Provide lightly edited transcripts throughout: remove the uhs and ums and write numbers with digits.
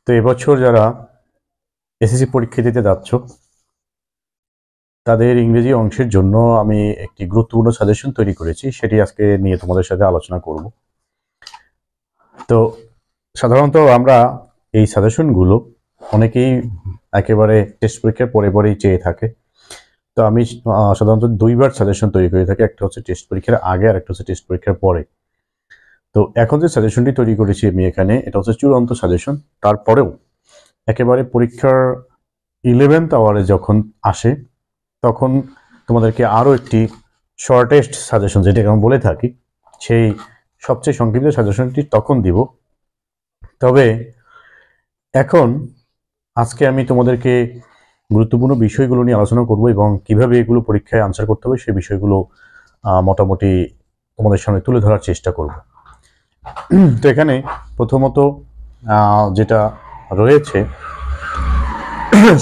তো এবছর যারা এসএসসি পরীক্ষা দিতে যাচ্ছ তাদের ইংরেজি অংশের জন্য আমি একটি গুরুত্বপূর্ণ সাজেশন তৈরি করেছি, সেটি আজকে নিয়ে তোমাদের সাথে আলোচনা করব। তো সাধারণত আমরা এই সাজেশনগুলো অনেকেই একেবারে টেস্ট পরীক্ষার পরে পরেই চেয়ে থাকে। তো আমি সাধারণত দুইবার সাজেশন তৈরি করে থাকি, একটা হচ্ছে টেস্ট পরীক্ষার আগে আর একটা হচ্ছে টেস্ট পরীক্ষার পরে। তো এখন যে সাজেশনটি তৈরি করেছি আমি এখানে, এটা হচ্ছে চূড়ান্ত সাজেশন। তারপরেও একেবারে পরীক্ষার 11th আওয়ারে যখন আসে তখন তোমাদেরকে আরও একটি শর্টেস্ট সাজেশন, যেটাকে আমি বলে থাকি, সেই সবচেয়ে সংক্ষিপ্ত সাজেশনটি তখন দিব। তবে এখন আজকে আমি তোমাদেরকে গুরুত্বপূর্ণ বিষয়গুলো নিয়ে আলোচনা করব এবং কিভাবে এগুলো পরীক্ষায় আনসার করতে হবে সেই বিষয়গুলো মোটামুটি তোমাদের সামনে তুলে ধরার চেষ্টা করব। তো এখানে প্রথমত যেটা রয়েছে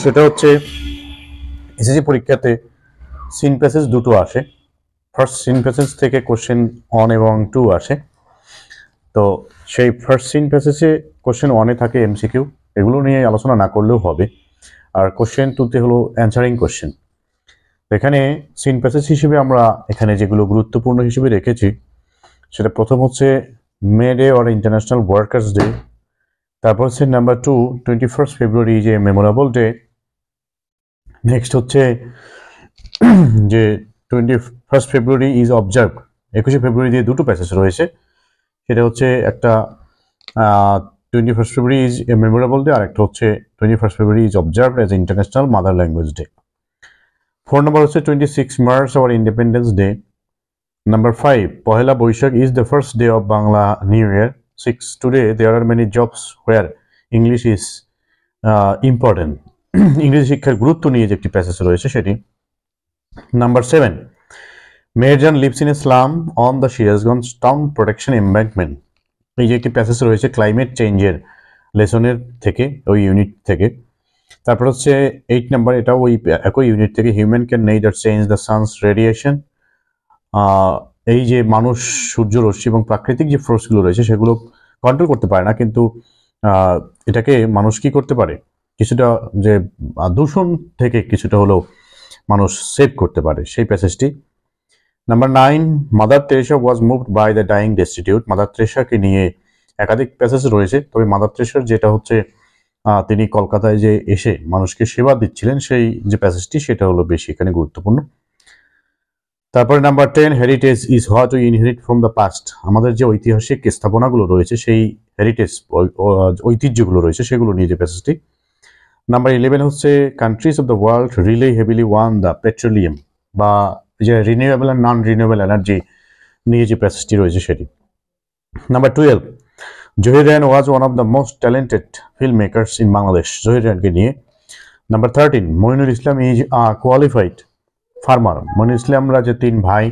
সেটা হচ্ছে এসএসসি পরীক্ষাতে সিন প্যাসেজ দুটো আসে। ফার্স্ট সিন প্যাসেজ থেকে কোশ্চেন 1 এবং 2 আসে। তো সেই ফার্স্ট সিন প্যাসেজে কোশ্চেন 1-এ থাকে এমসিকিউ, এগুলো নিয়ে আলোচনা না করলেও হবে। আর কোশ্চেন 2-তে হলো অ্যান্সারিং কোশ্চেন। এখানে সিন প্যাসেজ হিসেবে আমরা এখানে যেগুলো গুরুত্বপূর্ণ হিসেবে রেখেছি সেটা প্রথম হচ্ছে May Day or international workers day. তারপর হচ্ছে নাম্বার 2 21 ফেব্রুয়ারি যে মেমোরেবল ডে। নেক্সট হচ্ছে যে 21 ফেব্রুয়ারি ইজ অবজার্ভ। 21 ফেব্রুয়ারি দিয়ে দুটো প্যাসেজ রয়েছে, সেটা হচ্ছে একটা 21 February is a memorable day, আর একটা হচ্ছে 21 February is observe as international mother language day. 4 number হচ্ছে 26 March our independence day. Number 5 Pohela Boishakh is the first day of Bangla new year. 6 today there are many jobs where English is important. ইংরেজি শিক্ষার গুরুত্ব নিয়ে যে একটি প্যাসেজ রয়েছে সেটি। Number 7 Meherjan lives in a slum on the Sirajganj town protection embankment. এই যে একটি প্যাসেজ রয়েছে ক্লাইমেট চেঞ্জের লেসনের থেকে, ওই ইউনিট থেকে। তারপর হচ্ছে 8 নাম্বার, এটাও ওই একই ইউনিট থেকে, human can neither change the sun's radiation. এই যে মানুষ সূর্য রশ্মি এবং প্রাকৃতিক যে ফোর্সগুলো রয়েছে সেগুলো কন্ট্রোল করতে পারে না, কিন্তু এটাকে মানুষ কি করতে পারে, কিছুটা যে দূষণ থেকে কিছুটা হলেও মানুষ সেভ করতে পারে, সেই প্যাসেজটি। Number 9 mother Teresa was moved by the dying destitute. Mother তেরেসাকে নিয়ে একাধিক প্যাসেজ রয়েছে, তবে মাদার তেরেসার যেটা হচ্ছে তিনি কলকাতায় যে এসে মানুষকে সেবা দিচ্ছিলেন সেই যে প্যাসেজটি, সেটা হলো বেশি এখানে গুরুত্বপূর্ণ। তারপরে number 10 heritage is what we inherit from the past. আমাদের যে ঐতিহাসিক স্থাপনাগুলো রয়েছে, সেই হেরিটেজ ঐতিহ্যগুলো রয়েছে, সেগুলো নিয়ে যে প্যাসেজটি। নাম্বার 11 হচ্ছে countries of the world rely heavily on the petroleum, বা যে renewable and non renewable energy নিয়ে যে প্যাসেজটি রয়েছে সেটি। Number 12 Zahir Raihan was one of the most talented film makers in Bangladesh, Zahir রায়হানকে নিয়ে। Number 13 Moinul Islam is qualified farmer. মইনুল ইসলামরা যে 3 ভাই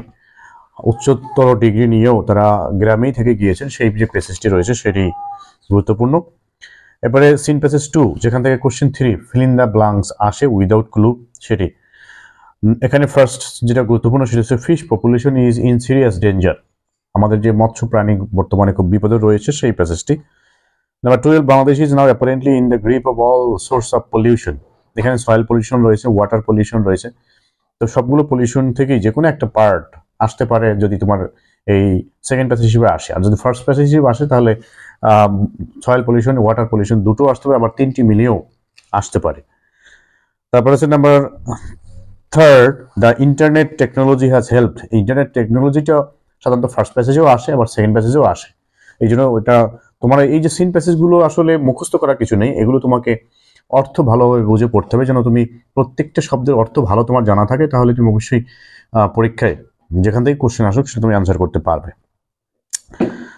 উচ্চতর ডিগ্রি নিয়েও তারা গ্রামেই থেকে গিয়েছেন, সেই যে প্যাসেজটি রয়েছে সেটি গুরুত্বপূর্ণ। এরপরে সিন প্যাসেজ 2, যেখান থেকে question 3 fill in the blanks আসে উইদাউট ক্লু, সেটি। এখানে ফার্স্ট যেটা গুরুত্বপূর্ণ সেটা হচ্ছে fish population is in serious danger. আমাদের যে মৎস্য প্রাণী বর্তমানে খুব বিপদে রয়েছে, সেই প্যাসেজটি। Number 12 Bangladesh is now apparently in the grip of all source of pollution. এখানে সয়েল পলিউশন রয়েছে, ওয়াটার পলিউশন রয়েছে। তো সবগুলো পলিউশন থেকেই যে কোনো একটা পার্ট আসতে পারে যদি তোমার এই সেকেন্ড প্যাসেজ হিসেবে আসে। আর যদি ফার্স্ট প্যাসেজ হিসেবে আসে তাহলে সয়েল পলিউশন, ওয়াটার পলিউশন দুটো আসতে পারে, আবার 3টি মিলিয়েও আসতে পারে। তারপর হচ্ছে number 3 the internet technology has helped. Internet টেকনোলজিটা সাধারণত ফার্স্ট প্যাসেজেও আসে, আবার সেকেন্ড প্যাসেজেও আসে। এই জন্য ওইটা তোমার এই যে সিন প্যাসেজগুলো আসলে মুখস্থ করার কিছু নেই, এগুলো তোমাকে অর্থ ভালোভাবে বুঝে পড়তে হবে, যেন তুমি প্রত্যেকটা শব্দের অর্থ ভালো তোমার জানা থাকে, তাহলে তুমি অবশ্যই পরীক্ষায় যেখান থেকে কোশ্চেন আসুক সেটা তুমি অ্যান্সার করতে পারবে।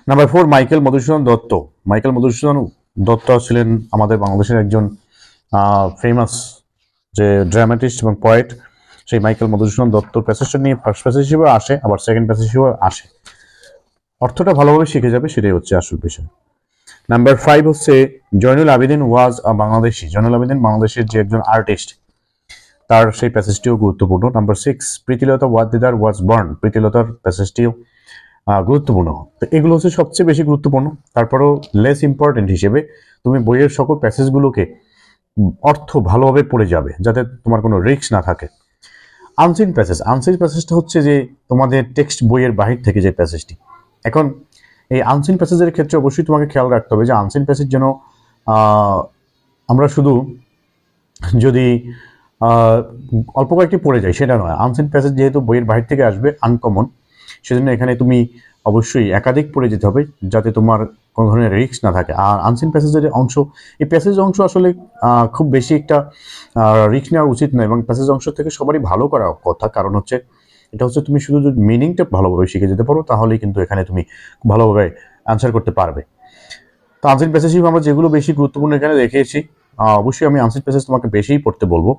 Number 4 Michael Madhusudan Dutta. Michael Madhusudan Dutta ছিলেন আমাদের বাংলাদেশের একজন ফেমাস যে ড্রামাটিস্ট এবং পয়েট। সেই মাইকেল মধুসূদন দত্তর প্যাসেজটা নিয়ে ফার্স্ট প্যাসেজ হিসেবে আসে, আবার সেকেন্ড প্যাসেজ হিসেবে আসে। অর্থটা ভালোভাবে শিখে যাবে, সেটাই হচ্ছে আসল বিষয়। নাম্বার 5 হচ্ছে জয়নুল আবেদিন ওয়াজ আ বাংলাদেশি। জয়নুল আবেদিন বাংলাদেশের যে একজন আর্টিস্ট, তার সেই প্যাসেজটিও গুরুত্বপূর্ণ। Number 6 Pritilata Waddedar was born. প্রীতিলতার প্যাসেজটিও গুরুত্বপূর্ণ। তো এগুলো হচ্ছে সবচেয়ে বেশি গুরুত্বপূর্ণ। তারপরেও লেস ইম্পর্টেন্ট হিসেবে তুমি বইয়ের সকল প্যাসেজগুলোকে অর্থ ভালোভাবে পড়ে যাবে, যাতে তোমার কোনো রিস্ক না থাকে। আনসিন প্যাসেজটা হচ্ছে যে তোমাদের টেক্সট বইয়ের বাহির থেকে যে প্যাসেজটি। এখন এই আনসিন প্যাসেজের ক্ষেত্রে অবশ্যই তোমাকে খেয়াল রাখতে হবে যে আনসিন প্যাসেজ যেন আমরা শুধু যদি অল্প কয়েকটি পড়ে যাই সেটা নয়। আনসিন প্যাসেজ যেহেতু বইয়ের বাহির থেকে আসবে, আনকমন, সেজন্য এখানে তুমি অবশ্যই একাধিক পড়ে যেতে হবে যাতে তোমার কোনো ধরনের রিস্ক না থাকে। আর আনসিন প্যাসেজের অংশ, এই প্যাসেজ অংশ আসলে খুব বেশি একটা রিস্ক নেওয়া উচিত নয়, এবং প্যাসেজ অংশ থেকে সবারই ভালো করা কথা। কারণ হচ্ছে এটা হচ্ছে তুমি শুধু যদি মিনিংটা ভালোভাবে শিখে যেতে পারো তাহলেই কিন্তু এখানে তুমি ভালোভাবে অ্যান্সার করতে পারবে। তো আনসিন প্যাসেজ আমরা যেগুলো বেশি গুরুত্বপূর্ণ এখানে দেখিয়েছি, অবশ্যই আমি আনসিন প্যাসেজ তোমাকে বেশিই পড়তে বলবো।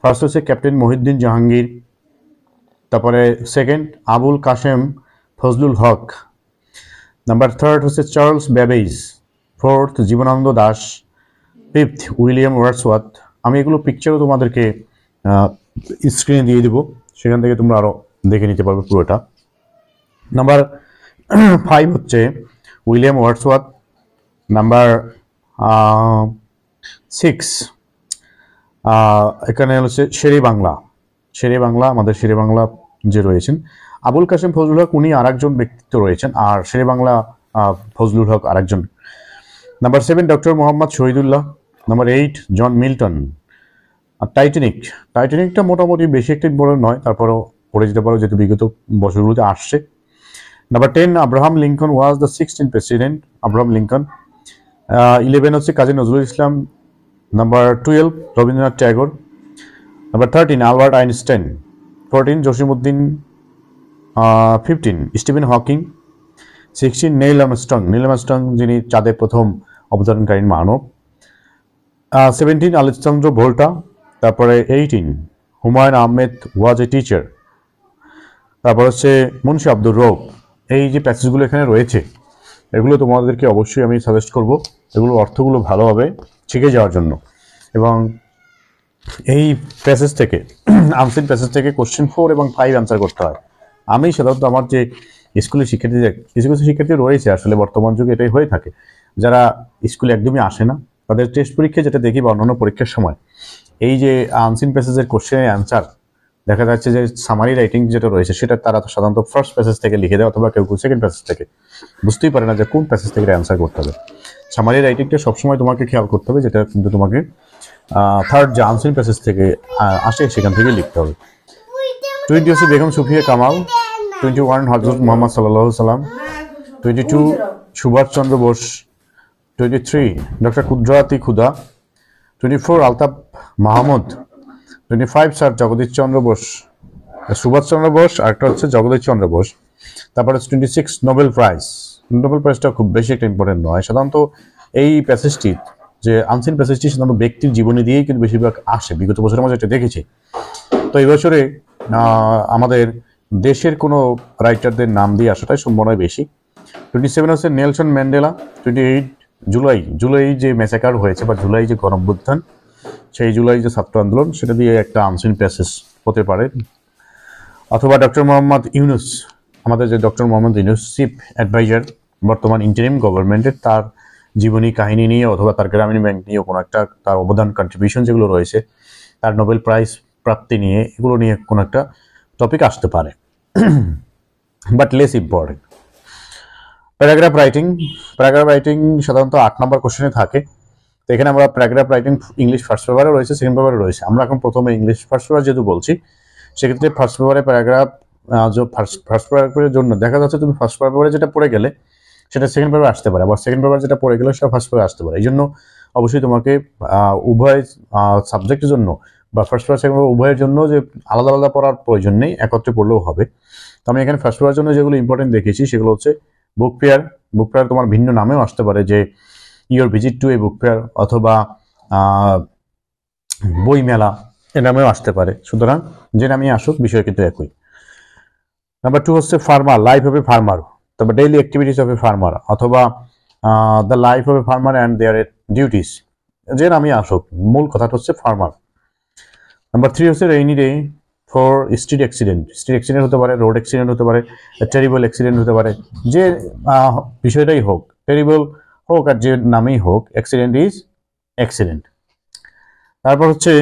ফার্স্ট হচ্ছে ক্যাপ্টেন মহিউদ্দিন জাহাঙ্গীর, তারপরে second Abul Kashem Fazlul Haque, number third হচ্ছে Charles Babbage, fourth Jibanananda Das, fifth William Wordsworth. আমি এগুলো পিকচারও তোমাদেরকে স্ক্রিনে দিয়ে দিব, সেখান থেকে তোমরা আরও দেখে নিতে পারবে পুরোটা। নাম্বার 5 হচ্ছে উইলিয়াম ওয়ার্ডসওয়ার্থ। নাম্বার 6 এখানে হচ্ছে শেরে বাংলা, আমাদের শেরে বাংলা যে রয়েছেন আবুল কাশেম ফজলুল হক, উনি আর একজন ব্যক্তিত্ব রয়েছেন, আর শেরে বাংলা ফজলুল হক আরেকজন। Number 7 doctor Muhammad Shahidullah. Number 8 John Milton. আর টাইটানিকটা মোটামুটি বেশি একটা বড় নয়, তারপরেও পড়ে যেতে পারো যেহেতু বিগত বছরগুলোতে আসছে। Number 10 Abraham Lincoln was the 16th president, Abraham Lincoln. 11 হচ্ছে Kazi Nazrul Islam. Number 12 Rabindranath Tagore. Number 13 Albert Einstein. 14 Jasimuddin. 15 Stephen Hawking. 16 Neil Armstrong যিনি চাঁদে প্রথম অবতরণকারী মানব। 17 আলেকজান্দ্র ভোল্টা। তারপরে 18 হুমায়ুন আহমেদ ওয়াজ এ টিচার। তারপর হচ্ছে মুন্সি আব্দুর রউফ। এই যে প্যাসেজগুলো এখানে রয়েছে এগুলো তোমাদেরকে অবশ্যই আমি সাজেস্ট করব এগুলো অর্থগুলো ভালোভাবে শিখে যাওয়ার জন্য। এবং এই প্যাসেজ থেকে আনসিন প্যাসেজ থেকে কোশ্চেন 4 এবং 5 অ্যান্সার করতে হয়। আমি সাধারণত আমার যে স্কুলের শিক্ষার্থীদের কিছু শিক্ষার্থী রয়েছে, আসলে বর্তমান যুগে এটাই হয়ে থাকে, যারা স্কুলে একদমই আসে না, তাদের টেস্ট পরীক্ষায় যেটা দেখি বা অন্যান্য পরীক্ষার সময় এই যে আনসিন প্যাসেজের কোশ্চেনের অ্যান্সার দেখা যাচ্ছে যে সামারি রাইটিং যেটা রয়েছে সেটা তারা সাধারণত ফার্স্ট প্যাসেজ থেকে লিখে দেয়, অথবা কেউ সেকেন্ড প্যাসেজ থেকে, বুঝতেই পারে না যে কোন প্যাসেজ থেকে অ্যান্সার করতে হবে। সামারি রাইটিংটা সবসময় তোমাকে খেয়াল করতে হবে, যেটা কিন্তু তোমাকে থার্ড যে আনসিন প্যাসেজ থেকে আসে সেখান থেকে লিখতে হবে। 20 হচ্ছে বেগম সুফিয়া কামাল। 21 হজরত মোহাম্মদ সাল্লাল্লাহু সাল্লাম। 22 সুভাষচন্দ্র বোস। 23 ডক্টর কুদরাতি খুদা। 24 আলতাফ মাহমুদ। 25 স্যার জগদীশ চন্দ্র বোস, সুভাষচন্দ্র বোস, আরেকটা হচ্ছে জগদীশ চন্দ্র বোস। তারপরে 26 নোবেল প্রাইজটা খুব বেশি একটা ইম্পর্টেন্ট নয়। সাধারণত এই প্যাসেজটি যে আনসিন প্যাসেজটি সাধারণত ব্যক্তির জীবনী দিয়েই কিন্তু বেশিরভাগ আসে, বিগত বছরের মধ্যে এটা দেখেছি। তো এই বছরে আমাদের দেশের কোনো রাইটারদের নাম দিয়ে আসাটাই সম্ভাবনা বেশি। 27 হচ্ছে নেলসন ম্যান্ডেলা। 28 জুলাই যে ম্যাসাকার হয়েছে বা জুলাই যে গণঅভ্যুত্থান, সেই জুলাই যে ছাত্র আন্দোলন, সেটা দিয়ে একটা আনসিন প্যাসেজ হতে পারে। অথবা ডক্টর মোহাম্মদ ইউনুস, আমাদের যে doctor Mohammad Yunus chief adviser বর্তমান ইন্টারিম গভর্নমেন্টের, তার জীবনী কাহিনী নিয়ে অথবা তার গ্রামীণ ব্যাংক নিয়ে কোনো একটা তার অবদান কন্ট্রিবিউশন যেগুলো রয়েছে, তার নোবেল প্রাইজ প্রাপ্তি নিয়ে, এগুলো নিয়ে কোনো একটা টপিক আসতে পারে, but less important. Paragraph writing সাধারণত 8 নম্বর কোশ্চেনে থাকে। তো এখানে আমরা প্যারাগ্রাফ রাইটিং ইংলিশ ফার্স্ট পেপারে রয়েছে, সেকেন্ড পেপারে রয়েছে। আমরা এখন প্রথমে ইংলিশ ফার্স্ট পেপার যেহেতু বলছি, সেক্ষেত্রে ফার্স্ট পেপারে প্যারাগ্রাফ ফার্স্ট পেপারের জন্য দেখা যাচ্ছে তুমি ফার্স্ট পেপারে যেটা পড়ে গেলে সেটা সেকেন্ড পেপারে আসতে পারে, আবার সেকেন্ড পেপার যেটা পড়ে গেলে সেটা ফার্স্ট পেপারে আসতে পারে। এই জন্য অবশ্যই তোমাকে উভয় সাবজেক্টের জন্য বা ফার্স্ট পেপার সেকেন্ড পেপার উভয়ের জন্য যে আলাদা আলাদা পড়ার প্রয়োজন নেই, একত্রে পড়লেও হবে। তো আমি এখানে ফার্স্ট পেপারের জন্য যেগুলো ইম্পর্টেন্ট দেখেছি সেগুলো হচ্ছে বুক ফেয়ার তোমার ভিন্ন নামেও আসতে পারে, যে your visit to A book fair, অথবা বই মেলা এ নামেও আসতে পারে। সুতরাং যে নামে আসুক বিষয় কিন্তু একই। নাম্বার 2 হচ্ছে farmer, life of a farmer, তারপর daily activities of a farmer, অথবা the life of a farmer and their duties, যে নামে আসুক মূল কথাটা হচ্ছে ফার্মার। নাম্বার 3 হচ্ছে rainy day for street accident হতে পারে, রোড অ্যাক্সিডেন্ট হতে পারে, টেরিবল অ্যাক্সিডেন্ট হতে পারে, যে বিষয়টাই হোক, টেরিবল হোক আর যে নামেই হোক, অ্যাক্সিডেন্ট ইজ অ্যাক্সিডেন্ট। তারপর হচ্ছে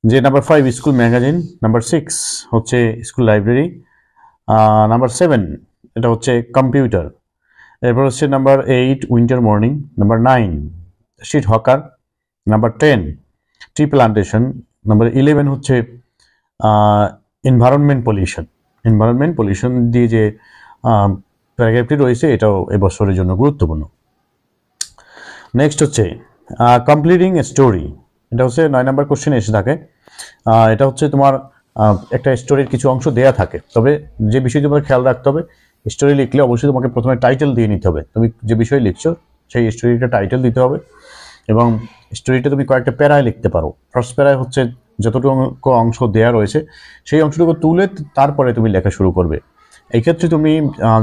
যে নাম্বার 5 স্কুল ম্যাগাজিন, নাম্বার 6 হচ্ছে স্কুল লাইব্রেরি, নাম্বার 7 এটা হচ্ছে কম্পিউটার, এরপর হচ্ছে number 8 winter morning, number 9 street hawker, number 10 tree plantation, number 11 হচ্ছে এনভায়রনমেন্ট পলিউশন দিয়ে যে প্যারাগ্রাফটি রয়েছে এটাও এবছরের জন্য গুরুত্বপূর্ণ। নেক্সট হচ্ছে কমপ্লিটিং এ স্টোরি, এটা হচ্ছে 9 নম্বর কোশ্চেনে এসে থাকে। এটা হচ্ছে তোমার একটা স্টোরির কিছু অংশ দেয়া থাকে, তবে যে বিষয় তোমাকে খেয়াল রাখতে হবে, স্টোরি লিখলে অবশ্যই তোমাকে প্রথমে টাইটেল দিয়ে নিতে হবে। তুমি যে বিষয় লিখছো সেই স্টোরিটা টাইটেল দিতে হবে, এবং স্টোরিটা তুমি কয়েকটা প্যারায় লিখতে পারো। ফার্স্ট প্যারায় হচ্ছে যতটুকু অংশ দেয়া রয়েছে সেই অংশটুকু তুলে তারপরে তুমি লেখা শুরু করবে। এই ক্ষেত্রে তুমি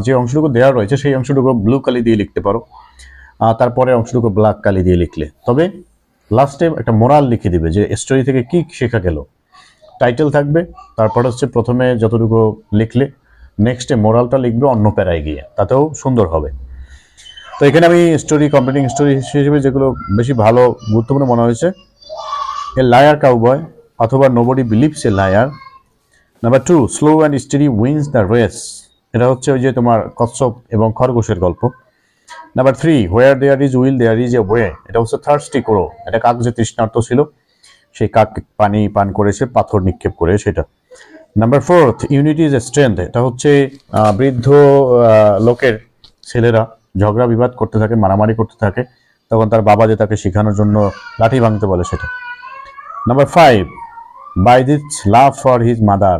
যে অংশটুকু দেওয়া রয়েছে সেই অংশটুকু ব্লু কালি দিয়ে লিখতে পারো, তারপরে অংশটুকু ব্ল্যাক কালি দিয়ে লিখলে, তবে লাস্টে একটা মোরাল লিখে দিবে যে স্টোরি থেকে কি শেখা গেল। টাইটেল থাকবে, তারপর হচ্ছে প্রথমে যতটুকু লিখলে নেক্সটে মোরালটা লিখবে অন্য প্যারায় গিয়ে, তাতেও সুন্দর হবে। তো এখানে আমি কমপ্লিটিং স্টোরি হিসেবে যেগুলো বেশি ভালো গুরুত্বপূর্ণ মনে হয়েছে, এ লায়ার কাউবয় অথবা nobody believes a liar, number 2 slow and steady wins the race, এটা হচ্ছে ওই যে তোমার কচ্ছপ এবং খরগোশের গল্প। Number 3 where there is will there is a way, এটা হচ্ছে থার্স্টি ক্রো, এটা কাক যে তৃষ্ণার্ত ছিল সেই কাক পানি পান করেছে পাথর নিক্ষেপ করে সেটা। Number 4 unity is a strength, এটা হচ্ছে বৃদ্ধ লোকের ছেলেরা ঝগড়া বিবাদ করতে থাকে, মারামারি করতে থাকে, তখন তার বাবা যে তাকে শেখানোর জন্য লাঠি ভাঙতে বলে সেটা। Number 5 Bayazid's love for his mother,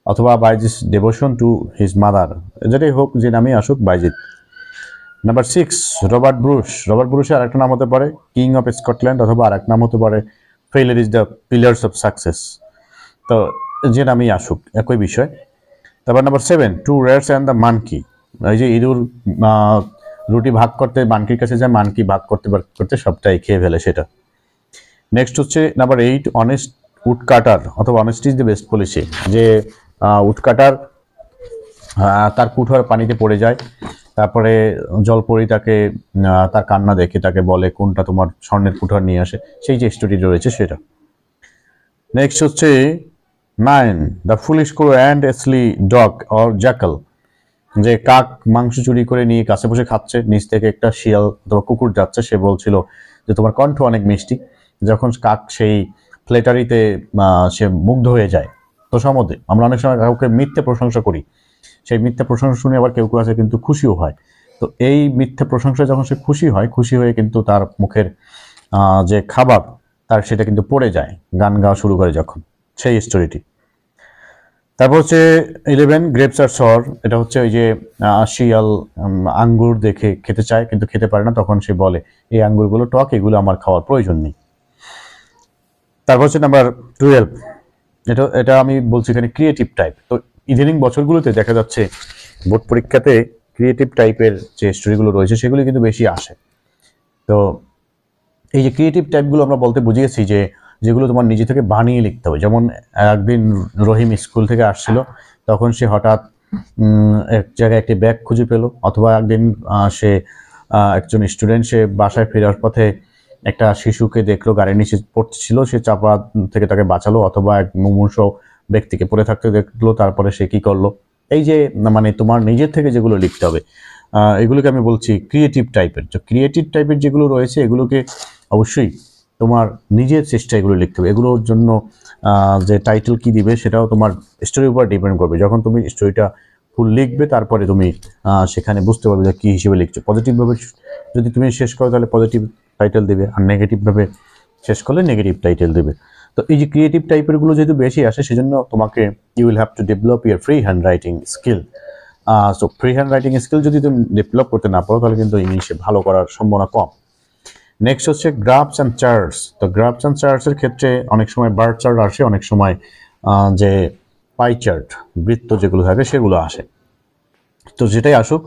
অথবা Bayazid's devotion to his mother, যেটাই হোক যে নামই আসুক বাইজিৎ। নাম্বার 6 রবার্ট ব্রুশের আরেকটা নাম হতে পারে কিং অফ স্কটল্যান্ড, অথবা আরেক নাম হতে পারে failure is the pillars of success, তো যে নামই আসুক একই বিষয়। তারপর number 7 two rats and the monkey, এই যে ইঁদুর রুটি ভাগ করতে মানকির কাছে যায়, মানকি ভাগ করতে করতে সবটাই খেয়ে ফেলে সেটা। নেক্সট হচ্ছে নাম্বার 8 অনেস্ট উডকাটার, অথবা honesty is the best policy, যে উডকাটার তার কুঠার পানিতে পড়ে যায়, তারপরে জলপরি তাকে তার কান্না দেখে তাকে বলে কোনটা তোমার স্বর্ণের কুঠার নিয়ে আসে, সেই যে স্টোরি রয়েছে সেটা। নেক্সট হচ্ছে 9 the foolish crow and a sly dog or jackal, যে কাক মাংস চুরি করে নিয়ে কাছে বসে খাচ্ছে, নিচ থেকে একটা শিয়াল অথবা কুকুর যাচ্ছে, সে বলছিল যে তোমার কণ্ঠ অনেক মিষ্টি। যখন কাক সেই ফ্লেটারিতে সে মুগ্ধ হয়ে যায়, তো সম্বন্ধে আমরা অনেক সময় কাউকে মিথ্যে প্রশংসা করি, সেই মিথ্যে প্রশংসা শুনে আবার কেউ কেউ আছে কিন্তু খুশিও হয়। তো এই মিথ্যে প্রশংসা যখন সে খুশি হয়ে কিন্তু তার মুখের যে খাবার তার সেটা কিন্তু পড়ে যায়, গান গাওয়া শুরু করে যখন, সেই স্টোরিটি। তারপর হচ্ছে 11 গ্রেপস আর সর, এটা হচ্ছে ওই যে শিয়াল আঙ্গুর দেখে খেতে চায় কিন্তু খেতে পারে না, তখন সে বলে এই আঙ্গুরগুলো টক, এগুলো আমার খাওয়ার প্রয়োজন নেই। তারপর হচ্ছে নাম্বার 12, এটা আমি বলছি এখানে ক্রিয়েটিভ টাইপ। তো ইদানিং বছরগুলোতে দেখা যাচ্ছে বোর্ড পরীক্ষাতে ক্রিয়েটিভ টাইপের যে স্টোরিগুলো রয়েছে সেগুলো কিন্তু বেশি আসে। তো এই যে ক্রিয়েটিভ টাইপগুলো আমরা বলতে বুঝিয়েছি যে যেগুলো তোমার নিজে থেকে বানিয়ে লিখতে হবে। যেমন একদিন রহিম স্কুল থেকে আসছিল, তখন সে হঠাৎ এক জায়গায় একটি ব্যাগ খুঁজে পেল, অথবা একদিন সে একজন স্টুডেন্ট সে বাসায় ফেরার পথে একটা শিশুকে দেখলো গাড়ির নিচে পড়ছিল, সে চাপা থেকে তাকে বাঁচালো, অথবা এক মুমূর্ষু ব্যক্তিকে পড়ে থাকতে দেখলো, তারপরে সে কি করলো। এই যে মানে তোমার নিজের থেকে যেগুলো লিখতে হবে এগুলোকে আমি বলছি ক্রিয়েটিভ টাইপের। তো ক্রিয়েটিভ টাইপের যেগুলো রয়েছে এগুলোকে অবশ্যই তোমার নিজের চেষ্টা এগুলো লিখতে হবে। এগুলোর জন্য যে টাইটেল কি দিবে সেটাও তোমার স্টোরির উপর ডিপেন্ড করবে। যখন তুমি স্টোরিটা ফুল লিখবে তারপরে তুমি সেখানে বুঝতে পারবে যে কী হিসেবে লিখছো। পজিটিভভাবে যদি তুমি শেষ করো তাহলে পজিটিভ টাইটেল দেবে, আর নেগেটিভভাবে শেষ করলে নেগেটিভ টাইটেল দেবে। তো এই যে ক্রিয়েটিভ টাইপেরগুলো যেহেতু বেশি আসে সেজন্য তোমাকে you will have to develop your free hand writing skill. So free hand writing skill যদি তুমি ডেভেলপ করতে না পারো তাহলে কিন্তু ইংলিশে ভালো করার সম্ভাবনা কম। নেক্সট হচ্ছে গ্রাফস অ্যান্ড চার্টস। তো গ্রাফস অ্যান্ড চার্টসের ক্ষেত্রে অনেক সময় বার চার্ট আসে, অনেক সময় যে পাই চার্ট বৃত্ত যেগুলো থাকে সেগুলো আসে। তো যেটাই আসুক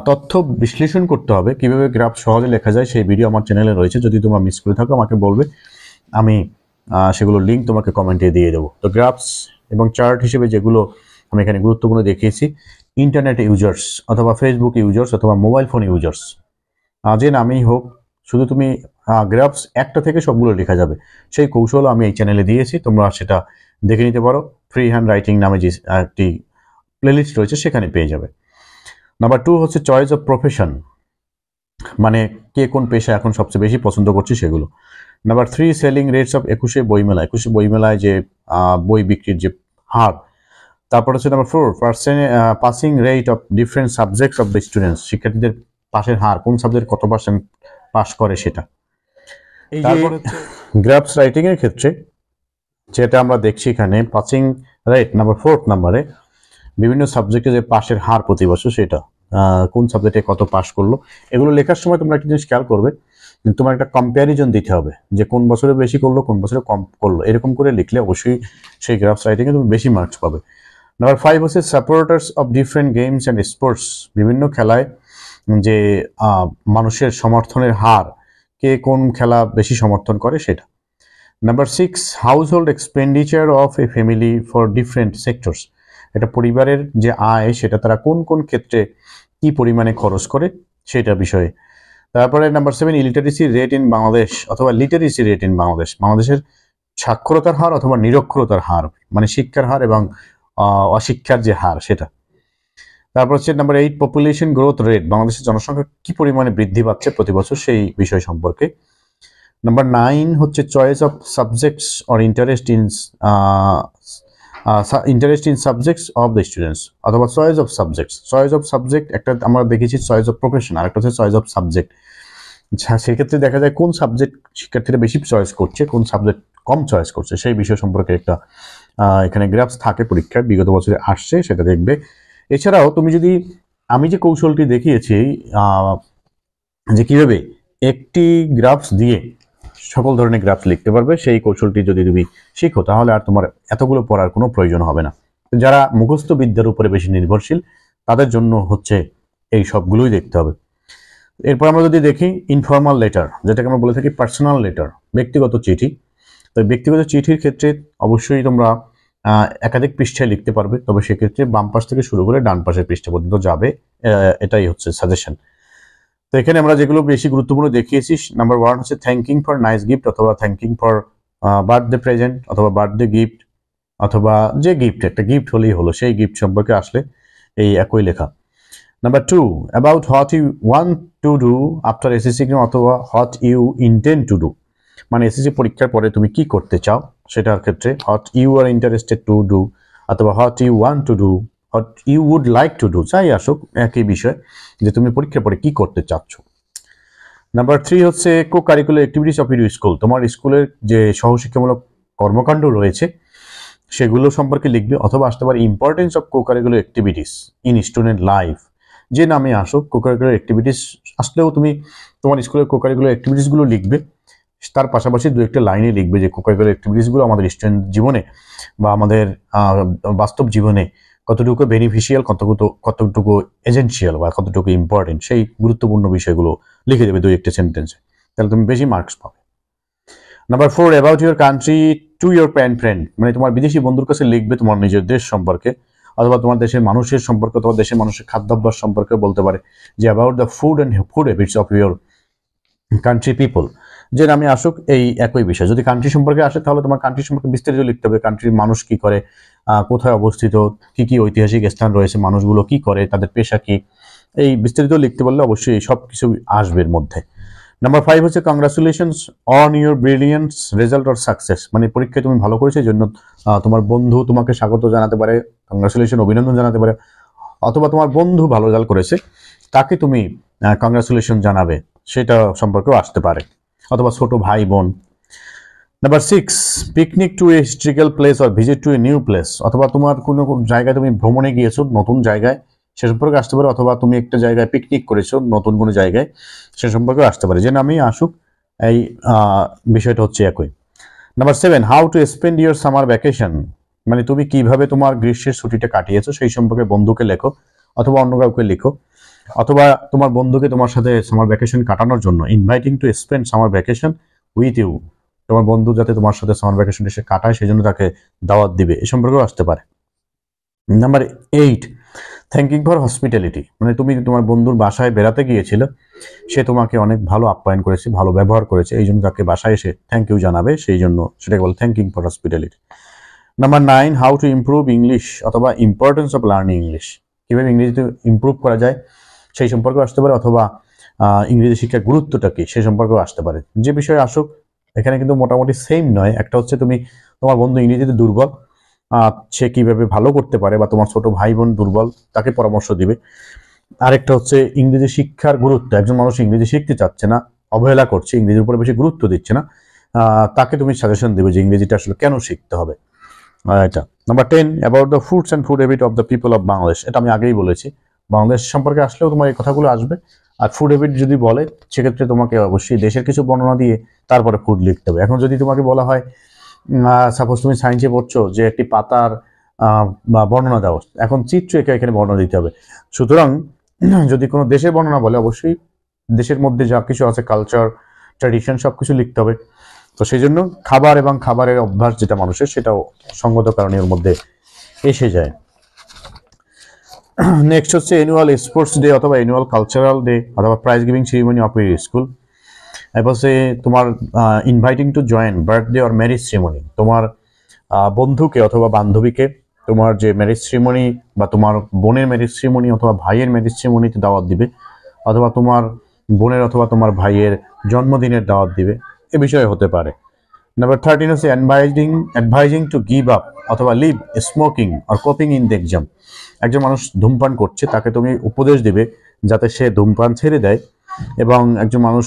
তথ্য বিশ্লেষণ করতে হবে। কীভাবে গ্রাফ সহজে লেখা যায় সেই ভিডিও আমার চ্যানেলে রয়েছে, যদি তোমরা মিস করে থাকো আমাকে বলবে, আমি সেগুলোর লিঙ্ক তোমাকে কমেন্টে দিয়ে দেবো। তো গ্রাফস এবং চার্ট হিসেবে যেগুলো আমি এখানে গুরুত্বপূর্ণ দেখিয়েছি, ইন্টারনেট ইউজার্স অথবা ফেসবুক ইউজার্স অথবা মোবাইল ফোন ইউজার্স, যে নামেই হোক, শুধু তুমি গ্রাফস একটা থেকে সবগুলো লেখা যাবে, সেই কৌশল আমি এই চ্যানেলে দিয়েছি, তোমরা সেটা দেখে নিতে পারো। ফ্রি হ্যান্ড রাইটিং নামে যে একটি প্লেলিস্ট রয়েছে সেখানে পেয়ে যাবে। নাম্বার 2 হচ্ছে চয়েস অফ প্রফেশন, মানে কে কোন পেশা এখন সবচেয়ে বেশি পছন্দ করছে সেগুলো। নাম্বার 3 সেলিং রেটস অফ 21শে বইমেলা, 21শে বইমেলায় যে বই বিক্রির যে হার। তারপর হচ্ছে number 4 passing rate of different subjects of the students, শিক্ষার্থীদের পাশের হার, কোন সাবজেক্ট কত পার্সেন্ট পাস করে সেটা। তারপর হচ্ছে গ্রাফস রাইটিং এর ক্ষেত্রে যেটা আমরা দেখছি এখানে, পাসিং রেট নাম্বার 4 নাম্বারে, বিভিন্ন সাবজেক্টে যে পাশের হার প্রতি বছর সেটা, কোন সাবজেক্টে কত পাস করলো। এগুলো লেখার সময় তোমরা একটা জিনিস খেয়াল করবে, তোমার একটা কম্প্যারিজন দিতে হবে যে কোন বছরে বেশি করলো কোন বছরে কম করলো, এরকম করে লিখলে অবশ্যই সেই গ্রাফস রাইটিংয়ে তুমি বেশি মার্কস পাবে। নাম্বার 5 হচ্ছে supporters of different games and sports, বিভিন্ন খেলায় যে মানুষের সমর্থনের হার, কে কোন খেলা বেশি সমর্থন করে সেটা। Number 6 house hold expenditure of A family for different sectors, এটা পরিবারের যে আয় সেটা তারা কোন কোন ক্ষেত্রে কি পরিমাণে খরচ করে সেটা বিষয়ে। তারপরে number 7 illiteracy rate in Bangladesh অথবা লিটারেসি রেট ইন বাংলাদেশ, বাংলাদেশের সাক্ষরতার হার অথবা নিরক্ষরতার হার, মানে শিক্ষার হার এবং অশিক্ষার যে হার সেটা। তারপর হচ্ছে নাম্বার 8 পপুলেশন গ্রোথ রেট, বাংলাদেশের জনসংখ্যা কি পরিমাণে বৃদ্ধি পাচ্ছে প্রতি বছর সেই বিষয় সম্পর্কে। নাম্বার 9 হচ্ছে choice of subjects or interest in subjects of the students অথবা choice of subjects. Choice of subject একটা আমরা দেখেছি, চয়েস অফ প্রফেশন, আর একটা হচ্ছে চয়েস অফ সাবজেক্ট। সেক্ষেত্রে দেখা যায় কোন সাবজেক্ট শিক্ষার্থীরা বেশি চয়েস করছে, কোন সাবজেক্ট কম চয়েস করছে, সেই বিষয় সম্পর্কে একটা এখানে গ্রাফস থাকে পরীক্ষায়, বিগত বছরে আসছে, সেটা দেখবে। এছাড়াও তুমি যদি আমি যে কৌশলটি দেখিয়েছি যে কিভাবে একটি গ্রাফস দিয়ে সকল ধরনের গ্রাফস লিখতে পারবে, সেই কৌশলটি যদি তুমি শিখো তাহলে আর তোমার এতগুলো পড়ার কোনো প্রয়োজন হবে না। যারা মুখস্থ বিদ্যার উপরে বেশি নির্ভরশীল তাদের জন্য হচ্ছে এই সবগুলোই দেখতে হবে। এরপর আমরা যদি দেখি ইনফর্মাল লেটার, যেটাকে আমরা বলে থাকি পার্সোনাল লেটার, ব্যক্তিগত চিঠি। তো ব্যক্তিগত চিঠির ক্ষেত্রে অবশ্যই তোমরা একাধিক পৃষ্ঠায় লিখতে পারবে, তবে সেক্ষেত্রে বাম পাশ থেকে শুরু করে ডান পাশের পৃষ্ঠা পর্যন্ত যাবে, এটাই হচ্ছে সাজেশন। তো এখানে আমরা যেগুলো বেশি গুরুত্বপূর্ণ দেখিয়েছি, নাম্বার 1 হচ্ছে থ্যাঙ্কিং ফর নাইস গিফট অথবা থ্যাঙ্কিং ফর বার্থডে প্রেজেন্ট অথবা বার্থডে গিফট অথবা যে গিফট, একটা গিফট হলেই হলো, সেই গিফট সম্পর্কে আসলে এই একই লেখা। Number 2 about what you want to do after SSC অথবা what you intend to do, মানে এসএসসি পরীক্ষার পরে তুমি কি করতে চাও সেটার ক্ষেত্রে what you are interested to do অথবা what you want to do, what you would like to do, যাই আসুক একই বিষয়, যে তুমি পরীক্ষার পরে কি করতে চাচ্ছ। নাম্বার 3 হচ্ছে co curricular activities of your school, তোমার স্কুলের যে সহশিক্ষামূলক কর্মকাণ্ড রয়েছে সেগুলো সম্পর্কে লিখবে, অথবা আসতে পারে importance of co curricular activities in student life, যে নামে আসুক কো কারিকুলার অ্যাক্টিভিটিস আসলেও তুমি তোমার স্কুলের কো কারিকুলার অ্যাক্টিভিটিসগুলো লিখবে, তার পাশাপাশি দু একটা লাইনে লিখবে যে কো কারিকুলার অ্যাক্টিভিটিসগুলো আমাদের স্টুডেন্ট জীবনে বা আমাদের বাস্তব জীবনে কতটুকু বেনিফিশিয়াল, কতটুকু এজেন্সিয়াল বা কতটুকু ইম্পর্টেন্ট, সেই গুরুত্বপূর্ণ বিষয়গুলো লিখে দেবে 2-1টা সেন্টেন্সে, তাহলে তুমি বেশি মার্কস পাবে। Number 4 about your country to your friend, মানে তোমার বিদেশি বন্ধুর কাছে লিখবে তোমার নিজের দেশ সম্পর্কে অথবা তোমার দেশের মানুষের সম্পর্কে অথবা দেশের মানুষের খাদ্যাভ্যাস সম্পর্কে বলতে পারে, যে about the food habits of your country people, যে নামে আসুক এই একই বিষয়। যদি কান্ট্রি সম্পর্কে আসে তাহলে তোমার কান্ট্রি সম্পর্কে বিস্তারিত লিখতে হবে, কান্ট্রির মানুষ কি করে, কোথায় অবস্থিত, কি কি ঐতিহাসিক স্থান রয়েছে, মানুষগুলো কি করে, তাদের পেশা কি, এই বিস্তারিত লিখতে পারলে অবশ্যই সব কিছু আসবে এর মধ্যে। নাম্বার 5 হচ্ছে congratulations on your brilliant result or success, মানে পরীক্ষায় তুমি ভালো করেছো এই জন্য তোমার বন্ধু তোমাকে স্বাগত জানাতে পারে, কংগ্রাচুলেশন অভিনন্দন জানাতে পারে, অথবা তোমার বন্ধু ভালো রেজাল্ট করেছে তাকে তুমি কংগ্রাচুলেশন জানাবে, সেটা সম্পর্কেও আসতে পারে, অথবা ছোট ভাই বোন। Number 6 picnic to a historical place or visit to a new place, অথবা তোমার কোনো জায়গায় তুমি ভ্রমণে গিয়েছো নতুন জায়গায়, সে সম্পর্কে আসতে পারে, অথবা তুমি একটা জায়গায় পিকনিক করেছো নতুন কোনো জায়গায়, সে সম্পর্কে আসতে পারে, যে নামেই আসুক এই বিষয়টা হচ্ছে একই। Number 7 how to spend your summer vacation, মানে তুমি কিভাবে তোমার গ্রীষ্মের ছুটিটা কাটিয়েছো সেই সম্পর্কে বন্ধুকে লেখো অথবা অন্য কাউকে লিখো, অথবা তোমার বন্ধুকে তোমার সাথে সামার ভ্যাকেশন কাটানোর জন্য inviting to spend summer vacation with you, তোমার বন্ধু যাতে তোমার সাথে সামার ভ্যাকেশন এসে কাটায় সেই জন্য তাকে দাওয়াত দিবে, এ সম্পর্কেও আসতে পারে। নাম্বার 8, থ্যাঙ্কিং ফর হসপিটালিটি, মানে তুমি তোমার বন্ধুর বাসায় বেড়াতে গিয়েছিল, সে তোমাকে অনেক ভালো আপ্যায়ন করেছে, ভালো ব্যবহার করেছে, এই জন্য তাকে বাসায় এসে থ্যাংক ইউ জানাবে, সেই জন্য সেটাকে বলে thanking for hospitality. Number 9, how to improve English অথবা ইম্পর্টেন্স অফ লার্নিং ইংলিশ, কীভাবে ইংরেজিতে ইমপ্রুভ করা যায় সেই সম্পর্কেও আসতে পারে, অথবা ইংরেজি শিক্ষার গুরুত্বটা কি সেই সম্পর্কেও আসতে পারে। যে বিষয়ে আসুক এখানে কিন্তু মোটামুটি সেম নয়। একটা হচ্ছে তুমি তোমার বন্ধু ইংরেজিতে দুর্বল, সে কিভাবে ভালো করতে পারে, বা তোমার ছোট ভাই বোন দুর্বল, তাকে পরামর্শ দিবে। আরেকটা হচ্ছে ইংরেজি শিক্ষার গুরুত্ব, একজন মানুষ ইংরেজি শিখতে চাচ্ছে না, অবহেলা করছে, ইংরেজির উপরে বেশি গুরুত্ব দিচ্ছে না, তাকে তুমি সাজেশন দেবে যে ইংরেজিটা আসলে কেন শিখতে হবে। এটা number 10, about the foods and food habit of the people of Bangladesh, এটা আমি আগেই বলেছি, বাংলাদেশ সম্পর্কে আসলেও তোমার এই কথাগুলো আসবে। আর ফুড হ্যাবিট যদি বলে সেক্ষেত্রে তোমাকে অবশ্যই দেশের কিছু বর্ণনা দিয়ে তারপরে ফুড লিখতে হবে। এখন যদি তোমাকে বলা হয় সাপোজ তুমি সায়েন্সে পড়ছো যে একটি পাতার বর্ণনা দাও, এখন চিত্র এঁকে এখানে বর্ণনা দিতে হবে। সুতরাং যদি কোনো দেশের বর্ণনা বলে অবশ্যই দেশের মধ্যে যা কিছু আছে কালচার ট্র্যাডিশন সব কিছু লিখতে হবে। তো সেই জন্য খাবার এবং খাবারের অভ্যাস যেটা মানুষের সেটাও সঙ্গত কারণে এর মধ্যে এসে যায়। নেক্সট হচ্ছে অ্যানুয়াল স্পোর্টস ডে অথবা অ্যানুয়াল কালচারাল ডে অথবা prize giving ceremony of your school. এরপর হচ্ছে তোমার inviting to join birthday or marriage ceremony, তোমার বন্ধুকে অথবা বান্ধবীকে তোমার যে ম্যারেজ সেরিমনি বা তোমার বোনের ম্যারেজ সেরিমনি অথবা ভাইয়ের ম্যারেজ সেরিমনিতে দাওয়াত দিবে, অথবা তোমার বোনের অথবা তোমার ভাইয়ের জন্মদিনের দাওয়াত দিবে, এ বিষয়ে হতে পারে। নাম্বার 13 হচ্ছে অ্যাডভাইজিং টু গিভ আপ অথবা leave smoking or copying in the exam, একজন মানুষ ধূমপান করছে তাকে তুমি উপদেশ দিবে যাতে সে ধূমপান ছেড়ে দেয়, এবং একজন মানুষ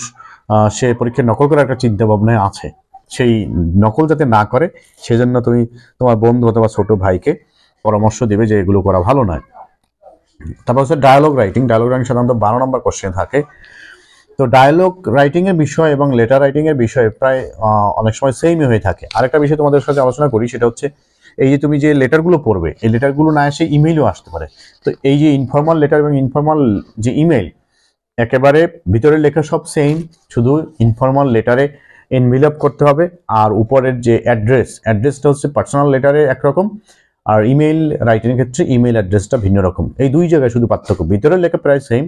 সে পরীক্ষায় নকল করার একটা চিন্তা ভাবনায় আছে, সেই নকল যাতে না করে সেজন্য তুমি তোমার বন্ধু অথবা ছোট ভাইকে পরামর্শ দেবে যে এগুলো করা ভালো নয়। তারপর হচ্ছে ডায়ালগ রাইটিং সাধারণত 12 নম্বর কোশ্চেন থাকে। তো ডায়ালগ রাইটিং এর বিষয় এবং লেটার রাইটিং এর বিষয় প্রায় অনেক সময় সেমই হয়ে থাকে। আরেকটা বিষয় তোমাদের সাথে আলোচনা করি, সেটা হচ্ছে এই যে তুমি যে লেটারগুলো পড়বে এই লেটারগুলো না এসে ইমেইলও আসতে পারে। তো এই যে ইনফর্মাল লেটার এবং ইনফর্মাল যে ইমেইল, একেবারে ভিতরের লেখা সব সেম, শুধু ইনফর্মাল লেটারে এনভেলপ করতে হবে, আর উপরের যে অ্যাড্রেসটা হচ্ছে পার্সোনাল লেটারে একরকম, আর ইমেইল রাইটিং এর ক্ষেত্রে ইমেইল অ্যাড্রেসটা ভিন্ন রকম। এই দুই জায়গায় শুধু পার্থক্য, ভিতরের লেখা প্রায় সেম,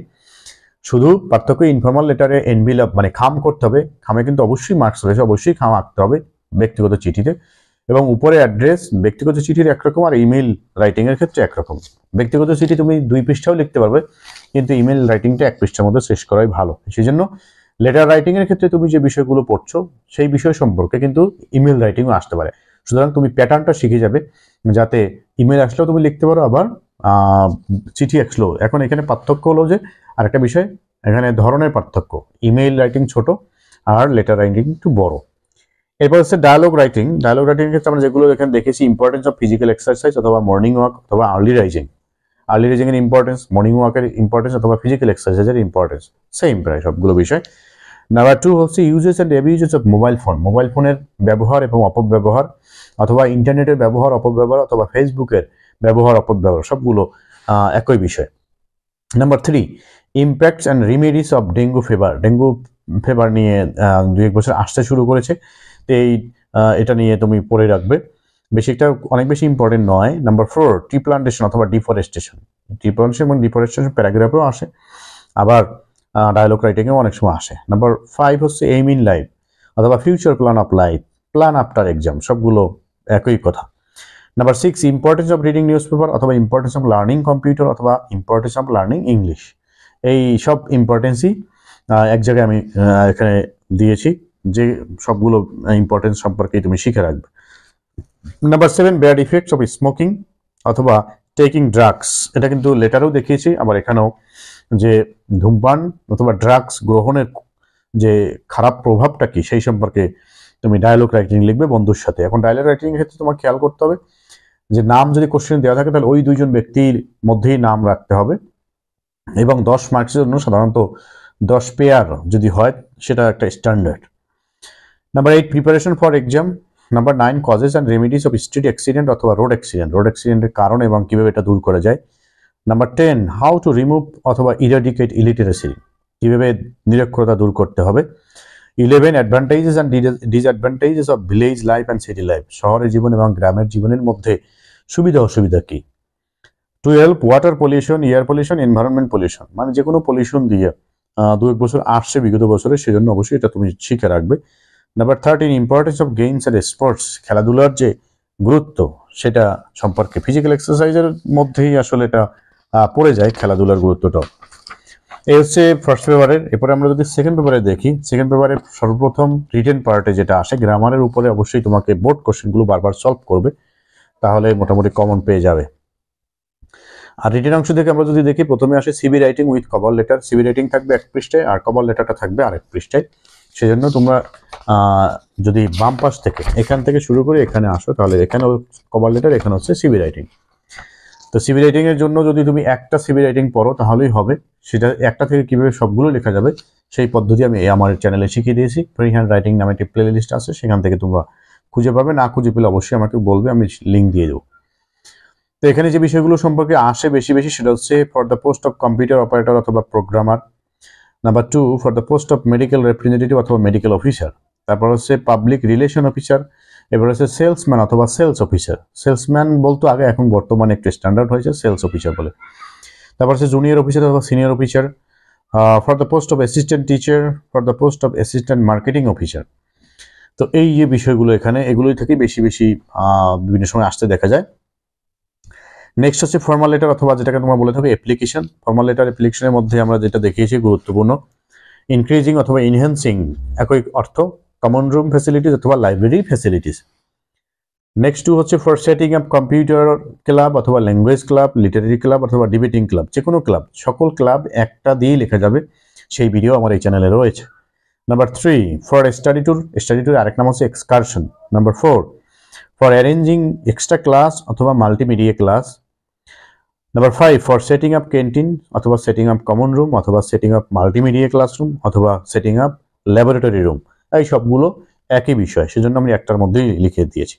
শুধু পার্থক্য ইনফর্মাল লেটারে এনভেলপ মানে খাম করতে হবে, খামে কিন্তু অবশ্যই মার্কস রয়েছে, অবশ্যই খাম আঁকতে হবে ব্যক্তিগত চিঠিতে, এবং উপরে অ্যাড্রেস ব্যক্তিগত চিঠির একরকম আর ইমেল রাইটিং এর ক্ষেত্রে একরকম। ব্যক্তিগত চিঠি তুমি 2 পৃষ্ঠাও লিখতে পারবে, কিন্তু ইমেল রাইটিংটা 1 পৃষ্ঠার মধ্যে শেষ করাই ভালো। সেই জন্য লেটার রাইটিং এর ক্ষেত্রে তুমি যে বিষয়গুলো পড়ছো সেই বিষয় সম্পর্কে কিন্তু ইমেল রাইটিংও আসতে পারে। সুতরাং তুমি প্যাটার্নটা শিখে যাবে যাতে ইমেল আসলেও তুমি লিখতে পারো, আবার চিঠি আসলেও। এখন এখানে পার্থক্য হলো যে আরেকটা বিষয়, এখানে ধরনের পার্থক্য, ইমেইল রাইটিং ছোট আর লেটার রাইটিং একটু বড়। এরপর হচ্ছে ডায়ালগ রাইটিং এর ক্ষেত্রে আমরা যেগুলো এখানে দেখেছি, ইম্পর্টেন্স অফ ফিজিক্যাল এক্সারসাইজ অথবা মর্নিং ওয়াক অথবা আর্লি রাইজিং এর ইম্পর্টেন্স, মর্নিং ওয়াকের ইম্পর্টেন্স অথবা ফিজিক্যাল এক্সারসাইজের ইম্পর্টেন্স সেম প্রায় সবগুলো বিষয়। নাম্বার 2 হচ্ছে uses and abuses of mobile ফোনের ব্যবহার এবং অপব্যবহার, অথবা ইন্টারনেটের ব্যবহার অপব্যবহার, অথবা ফেসবুকের ব্যবহার অপব্যবহার, সবগুলো একই বিষয়। Number 3, impacts and remedies of dengue fever নিয়ে 2-1 বছর আসতে শুরু করেছে, তো এটা নিয়ে তুমি পড়ে রাখবে, বেশিটা অনেক বেশি ইম্পর্টেন্ট নয়। নাম্বার 4, ট্রি প্লান্টেশন অথবা ডিফরেস্টেশন এবং ডিফরেস্টেশন প্যারাগ্রাফেও আসে, আবার ডায়ালগ রাইটিংয়েও অনেক সময় আসে। নাম্বার 5 হচ্ছে এইম ইন লাইফ অথবা ফিউচার প্ল্যান আফটার এক্সাম, সবগুলো একই কথা। Number 6, importance of reading news paper অথবা ইম্পর্টেন্স অফ লার্নিং কম্পিউটার অথবা ইম্পর্টেন্স অফ লার্নিং ইংলিশ, এই সব ইম্পর্টেন্সই এক জায়গায় আমি এখানে দিয়েছি, যে সবগুলো ইম্পর্টেন্স সম্পর্কে তুমি শিখে রাখবে। Number 7, bad effects of smoking অথবা টেকিং ড্রাগস, এটা কিন্তু লেটারেও দেখিয়েছি, আবার এখানেও, যে ধূমপান অথবা ড্রাগস গ্রহণের যে খারাপ প্রভাবটা কি সেই সম্পর্কে তুমি ডায়ালগ রাইটিং লিখবে বন্ধুর সাথে। এখন ডায়ালগ রাইটিং এর ক্ষেত্রে তোমার খেয়াল করতে হবে যে নাম যদি কোশ্চেন দেওয়া থাকে তাহলে ওই 2জন ব্যক্তির মধ্যেই নাম রাখতে হবে, এবং 10 মার্কসের জন্য সাধারণত 10 পেয়ার যদি হয় সেটা একটা standard. Number 8, preparation for exam. Number 9, causes and remedies of street accident অথবা রোড অ্যাক্সিডেন্টের কারণ এবং কিভাবে এটা দূর করা যায়। নাম্বার 10, হাউ টু রিমুভ অথবা ইরাডিকেট ইলিটারেসি, কিভাবে নিরক্ষরতা দূর করতে হবে। 11 advantages and disadvantages of village life and city life, শহরের জীবন এবং গ্রামের জীবনের মধ্যে সুবিধা অসুবিধা কি। 12 water pollution, air pollution, environment pollution, মানে যে কোনো পলিউশন দিয়ে 2-1 বছর আসছে বিগত বছরে, সেজন্য অবশ্যই এটা তুমি শিখে রাখবে। Number 13 importance of games and sports, খেলাধুলার যে গুরুত্ব সেটা সম্পর্কে, ফিজিক্যাল এক্সারসাইজের মধ্যেই আসলে এটা পড়ে যায় খেলাধুলার গুরুত্বটা। এই হচ্ছে ফার্স্ট পেপারের। এরপরে আমরা যদি সেকেন্ড পেপারে দেখি, সেকেন্ড পেপারে সর্বপ্রথম রিটেন পার্টে যেটা আসে, গ্রামারের উপরে অবশ্যই তোমাকে বোর্ড কোশ্চেনগুলো বারবার সলভ করবে, তাহলে মোটামুটি কমন পেয়ে যাবে। আর রিটেন অংশ থেকে আমরা যদি দেখি, প্রথমে আসে CB writing with cover letter. CB writing থাকবে 1 পৃষ্ঠায় আর কভার লেটারটা থাকবে আরেক পৃষ্ঠায়। সেজন্য তোমরা যদি বাম পাশ থেকে এখান থেকে শুরু করে এখানে আসো, তাহলে এখানে কভার লেটার, এখানে হচ্ছে সিবি রাইটিং। তো সিবি রাইটিং এর জন্য যদি তুমি একটা সিবি রাইটিং পড়ো তাহলেই হবে। সেটা একটা থেকে কিভাবে সবগুলো লেখা যাবে সেই পদ্ধতি আমি আমার চ্যানেলে শিখিয়ে দিয়েছি। ফ্রি হ্যান্ড রাইটিং নামে একটি প্লে লিস্ট আছে, সেখান থেকে তোমরা খুঁজে পাবে। না খুঁজে পেলে অবশ্যই আমাকে বলবে, আমি লিঙ্ক দিয়ে দেবো। তো এখানে যে বিষয়গুলো সম্পর্কে আসে বেশি বেশি, সেটা হচ্ছে for the post of computer operator অথবা programmer. Number 2 for the post of medical representative অথবা মেডিকেল অফিসার। তারপর হচ্ছে পাবলিক রিলেশন অফিসার। এবার হচ্ছে সেলসম্যান অথবা সেলস অফিসার। সেলসম্যান বলতো আগে, এখন বর্তমানে একটু স্ট্যান্ডার্ড হয়েছে সেলস অফিসার বলে। তারপর হচ্ছে জুনিয়র অফিসার অথবা senior officer. For the post of assistant teacher, for the post of assistant marketing officer. তো এই যে বিষয়গুলো এখানে, এগুলোই থেকে বেশি বেশি বিভিন্ন সময় আসতে দেখা যায়। নেক্সট হচ্ছে ফর্মাল লেটার অথবা যেটাকে তোমরা বলে থাকো অ্যাপ্লিকেশন। ফর্মাল লেটার অ্যাপ্লিকেশনের মধ্যে আমরা যেটা দেখিয়েছি গুরুত্বপূর্ণ, ইনক্রিজিং অথবা ইনহ্যান্সিং একই অর্থ, কমন রুম ফ্যাসিলিটিস অথবা লাইব্রেরি ফ্যাসিলিটিস। নেক্সট 2 হচ্ছে for setting up computer club অথবা ল্যাঙ্গুয়েজ ক্লাব, লিটারেরি ক্লাব অথবা ডিবেটিং ক্লাব, যে কোনো ক্লাব, সকল ক্লাব একটা দিয়েই লেখা যাবে, সেই ভিডিও আমার এই চ্যানেলে রয়েছে। Number 3 for study tour, study tour আরেক নাম হচ্ছে excursion. Number 4 for arranging extra class অথবা multimedia class. Number 5 for setting up canteen অথবা সেটিং আপ কমন রুম অথবা সেটিং আপ মাল্টিমিডিয়া ক্লাসরুম অথবা সেটিং আপ ল্যাবরেটরি রুম। এই সবগুলো একই বিষয়, সেজন্য আমি একটার মধ্যেই লিখে দিয়েছি।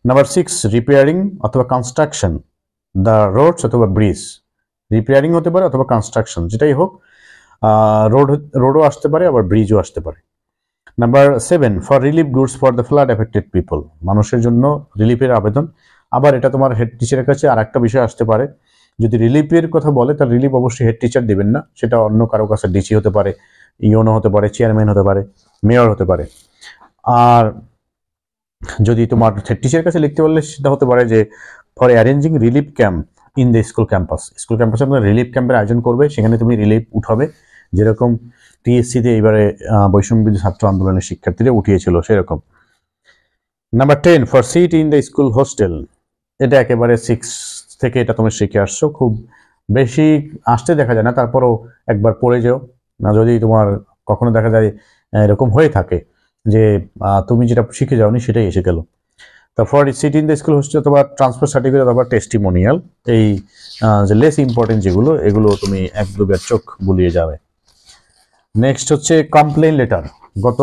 নাম্বার 6 রিপেয়ারিং অথবা কনস্ট্রাকশন দ্য রোডস অথবা ব্রিজ। রিপেয়ারিং হতে পারে অথবা কনস্ট্রাকশন, যেটাই হোক, রোডও আসতে পারে আবার ব্রিজও আসতে পারে। Number 7 for relief goods for the flood affected people, মানুষের জন্য রিলিফের আবেদন। আবার এটা তোমার হেড টিচারের কাছে আর একটা বিষয় আসতে পারে, যদি রিলিফের কথা বলে তার রিলিফ অবশ্যই হেড টিচার দেবেন না, সেটা অন্য কারো কাছে ডিসি হতে পারে, ইউনো হতে পারে, চেয়ারম্যান হতে পারে, মেয়র হতে পারে। আর যদি তোমার হেড টিচারের কাছে লিখতে পারলে সেটা হতে পারে যে for arranging relief camp in the school campus. School ক্যাম্পাসে আপনার রিলিফ ক্যাম্পের আয়োজন করবে, সেখানে তুমি রিলিফ উঠাবে, যেরকম টিএসসিতে এইবারে বৈষম্যবিরোধী ছাত্র আন্দোলনের শিক্ষার্থীরা উঠিয়েছিল সেরকম। Number 10 for seat in the school hostel. এটা একেবারে 6 থেকে এটা তুমি শিখে আসছো, খুব বেশি আসতে দেখা যায় না, তারপরও একবার পড়ে যাও না, যদি তোমার কখনো দেখা যায় এরকম হয়ে থাকে যে তুমি যেটা শিখে যাওনি সেটাই এসে গেল। তারপর seat in the school hostel অথবা ট্রান্সফার সার্টিফিকেট অথবা টেস্টিমোনিয়াল, এই যে লেস ইম্পর্টেন্ট যেগুলো, এগুলো তুমি 1-2 চোখ বুলিয়ে যাবে। নেক্সট হচ্ছে কমপ্লেন লেটার। গত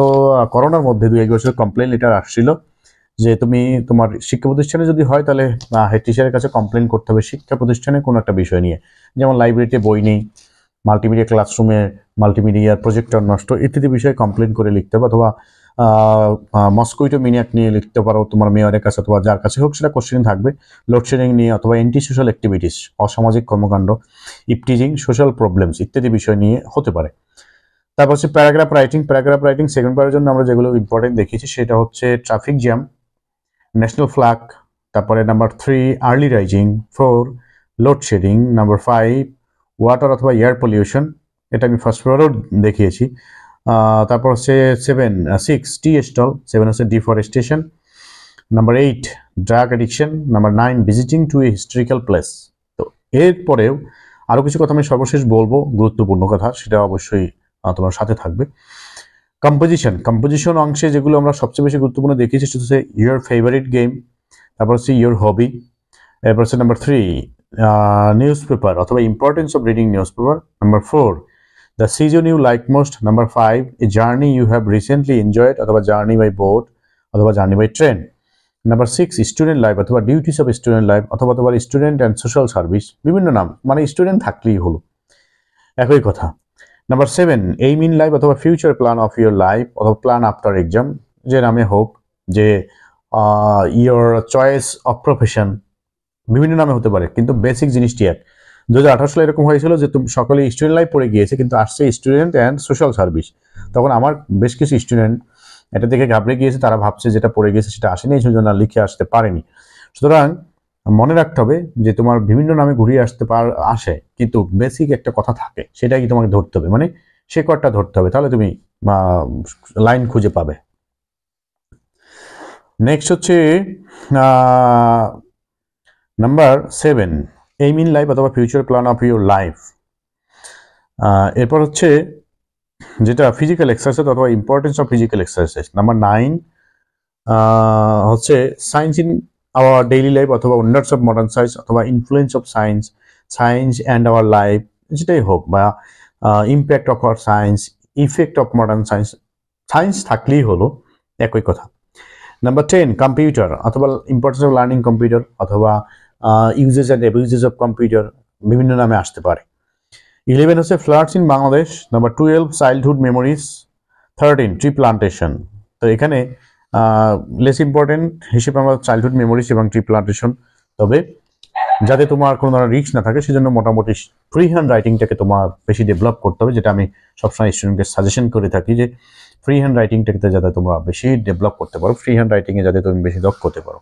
করোনার মধ্যে 2-1 বছর কমপ্লেন লেটার আসছিল যে তুমি তোমার শিক্ষা প্রতিষ্ঠানে যদি হয় তাহলে হেড টিচারের কাছে কমপ্লেন করতে হবে শিক্ষা প্রতিষ্ঠানে কোনো একটা বিষয় নিয়ে, যেমন লাইব্রেরিতে বই নেই, মাল্টিমিডিয়া ক্লাসরুমে মাল্টিমিডিয়ার প্রজেক্টর নষ্ট ইত্যাদি বিষয়ে কমপ্লেন করে লিখতে হবে, অথবা মস্কুইটো মিনিয়াক নিয়ে লিখতে পারো তোমার মেয়রের কাছে অথবা যার কাছে হোক, সেটা কোশ্চেন থাকবে। লোডশেডিং নিয়ে অথবা অ্যান্টি সোশ্যাল অ্যাক্টিভিটিস, অসামাজিক কর্মকাণ্ড, ইপটিজিং, সোশ্যাল প্রবলেমস ইত্যাদি বিষয় নিয়ে হতে পারে। তারপর হচ্ছে paragraph writing. Paragraph writing second পার্টের জন্য আমরা যেগুলো ইম্পর্টেন্ট দেখিয়েছি সেটা হচ্ছে ট্রাফিক জ্যাম, ন্যাশনাল ফ্ল্যাগ, তারপরে number 3 early rising, 4 load shedding, number 5 water অথবা এয়ার পলিউশন, এটা আমি ফার্স্ট পেপারেও দেখিয়েছি। তারপর হচ্ছে 6 টি স্টল, 7 হচ্ছে deforestation, number 8 drug addiction, number 9 visiting to a historical place. তো এরপরেও আরও কিছু কথা আমি সর্বশেষ বলবো, গুরুত্বপূর্ণ কথা, সেটা অবশ্যই তোমার সাথে থাকবে। কম্পোজিশন অংশে যেগুলো আমরা সবচেয়ে বেশি গুরুত্বপূর্ণ দেখিয়েছি সেটা হচ্ছে ইয়োর ফেভারিট গেম, তারপর হচ্ছে ইয়োর হবি, এরপর হচ্ছে নাম্বার 3 নিউজ পেপার অথবা importance of reading news paper, number 4 the season you like most, number 5 a journey you have recently enjoyed অথবা জার্নি বাই বোট অথবা journey by train, number 6 student life অথবা duties of student life অথবা তোমার student and social service, বিভিন্ন নাম, মানে student থাকলেই হলো, একই কথা। নাম্বার 7, এইম ইন লাইফ অথবা future plan of your life অথবা প্ল্যান আফটার এক্সাম, যে নামে হোক, যে ইয়োর চয়েস অফ প্রফেশন, বিভিন্ন নামে হতে পারে, কিন্তু বেসিক জিনিসটি এক। 2018 সালে এরকম হয়েছিল যে তুমি সকলে স্টুডেন্ট লাইফ পড়ে গিয়েছে, কিন্তু আসছে স্টুডেন্ট অ্যান্ড সোশ্যাল সার্ভিস। তখন আমার বেশ কিছু স্টুডেন্ট এটা দেখে ঘাবড়ে গিয়েছে, তারা ভাবছে যেটা পড়ে গিয়েছে সেটা আসেনি, এই জন্য লিখে আসতে পারেনি। সুতরাং মনে রাখতে হবে যে তোমার বিভিন্ন নামে ঘুরিয়ে আসে, কিন্তু বেসিক একটা কথা থাকে, সেটাই কি তোমাকে ধরতে হবে, মানে শেকড়টা ধরতে হবে, তাহলে তুমি লাইন খুঁজে পাবে। নেক্সট হচ্ছে নাম্বার 7, এইম ইন লাইফ অথবা future plan of your life. এরপর হচ্ছে যেটা ফিজিক্যাল এক্সারসাইজ অথবা importance of physical exercise. Number 9 হচ্ছে science in our daily life অথবা ওয়ান্ডার্স অফ মডার্ন সায়েন্স অথবা influence of science and our life, যেটাই হোক, বা impact of our science, effect of modern science, science থাকলেই হলো, একই কথা। নাম্বার 10, কম্পিউটার অথবা ইম্পর্টেন্স অফ লার্নিং কম্পিউটার অথবা uses and abuses of computer, বিভিন্ন নামে আসতে পারে। 11 হচ্ছে floods in Bangladesh. Number 12, childhood memories. 13, tree plantation. তো এখানে লেস ইম্পর্টেন্ট হিসেবে আমরা চাইল্ডহুড মেমোরিজ এবং ট্রি প্লান্টেশন, তবে যাতে তোমার কোনো ধরনের রিস্ক না থাকে সেজন্য মোটামুটি ফ্রি হ্যান্ড রাইটিংটাকে তোমার বেশি ডেভেলপ করতে হবে, যেটা আমি সবসময় স্টুডেন্টকে সাজেশন করে থাকি যে ফ্রি হ্যান্ড রাইটিংটাকে যাতে তোমরা বেশি ডেভেলপ করতে পারো, ফ্রি হ্যান্ড রাইটিংয়ে যাতে তুমি বেশি দক্ষ হতে পারো।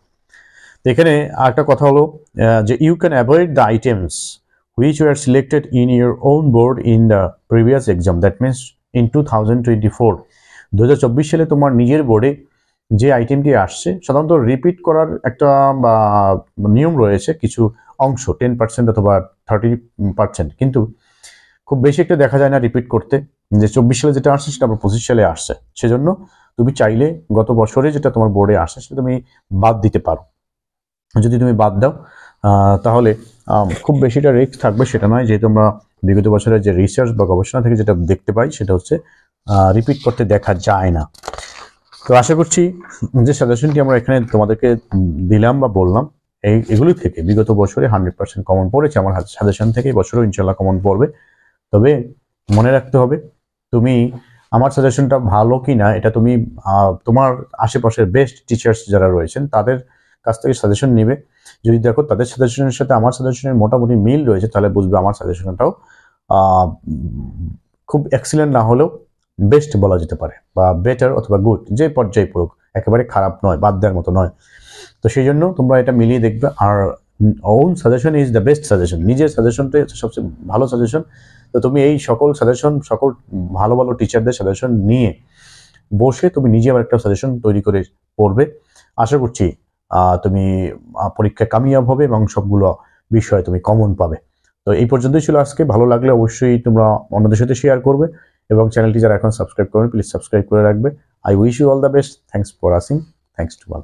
তো এখানে আরেকটা কথা হলো যে you can avoid the items which were selected in your own board in the previous exam, that means in 2024, 2024 সালে তোমার নিজের বোর্ডে যে আইটেমটি আসছে, সাধারণত রিপিট করার একটা নিয়ম রয়েছে, কিছু অংশ 10% অথবা 30%, কিন্তু খুব বেশি একটা দেখা যায় না রিপিট করতে। যে 24 সালে যেটা আসছে সেটা আবার 25 সালে আসছে, সেজন্য তুমি চাইলে গত বছরে যেটা তোমার বোর্ডে আসে সেটা তুমি বাদ দিতে পারো। যদি তুমি বাদ দাও তাহলে খুব বেশিটা রিস্ক থাকবে সেটা নয়, যেহেতু আমরা বিগত বছরের যে রিসার্চ বা গবেষণা থেকে যেটা দেখতে পাই সেটা হচ্ছে রিপিট করতে দেখা যায় না। তো আশা করছি যে সাজেশনটি আমরা এখানে তোমাদেরকে দিলাম বা বললাম, এগুলি থেকে বিগত বছরে 100% কমন পড়েছে আমার সাজেশন থেকে, বছরও ইনশাল্লাহ কমন পড়বে। তবে মনে রাখতে হবে তুমি আমার সাজেশনটা ভালো কি না এটা তুমি তোমার আশেপাশের বেস্ট টিচার্স যারা রয়েছেন তাদের কাছ থেকে সাজেশন নেবে। যদি দেখো তাদের সাজেশনের সাথে আমার সাজেশনের মোটামুটি মিল রয়েছে, তাহলে বুঝবে আমার সাজেশনটাও খুব এক্সিলেন্ট না হলেও বেস্ট বলা যেতে পারে, বা বেটার অথবা গুড, যে পর্যায়ে পড়ুক, একেবারে খারাপ নয়, বাদ দেওয়ার মতো নয়। তো সেই জন্য তোমরা এটা মিলিয়ে দেখবে। আর own suggestion is the best suggestion, নিজের সাজেশনটাই হচ্ছে সবচেয়ে ভালো সাজেশন। তো তুমি এই সকল ভালো ভালো টিচারদের সাজেশন নিয়ে বসে তুমি নিজে আবার একটা সাজেশন তৈরি করে পড়বে। আশা করছি তুমি পরীক্ষায় কামিয়াব হবে এবং সবগুলো বিষয় তুমি কমন পাবে। তো এই পর্যন্তই ছিল আজকে। ভালো লাগলে অবশ্যই তোমরা অন্যদের সাথে শেয়ার করবে এবং চ্যানেলটি যারা এখন সাবস্ক্রাইব করেন প্লিজ সাবস্ক্রাইব করে রাখবে। I wish you all the best. Thanks for watching. Thanks to all.